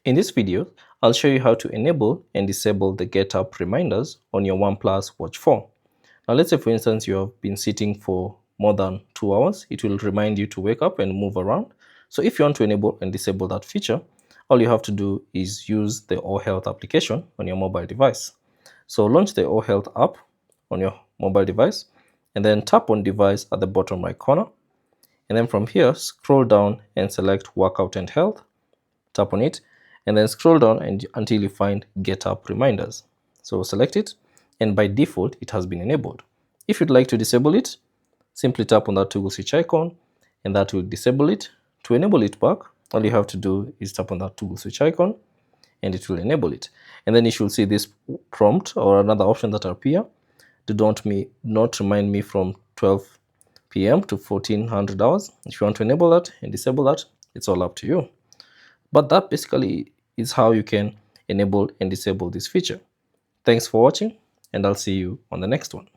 In this video, I'll show you how to enable and disable the get up reminders on your OnePlus Watch 4. Now let's say for instance you have been sitting for more than 2 hours, it will remind you to wake up and move around. So if you want to enable and disable that feature, all you have to do is use the O Health application on your mobile device. So launch the O Health app on your mobile device and then tap on device at the bottom right corner. And then from here, scroll down and select workout and health. Tap on it and then scroll down until you find get up reminders. So select it, and by default it has been enabled. If you'd like to disable it, simply tap on that toggle switch icon and that will disable it. To enable it back, all you have to do is tap on that toggle switch icon and it will enable it. And then you should see this prompt or another option that appear. Do not remind me from 12 p.m. to 1400 hours. If you want to enable that and disable that, it's all up to you. But that basically is how you can enable and disable this feature. Thanks for watching, and I'll see you on the next one.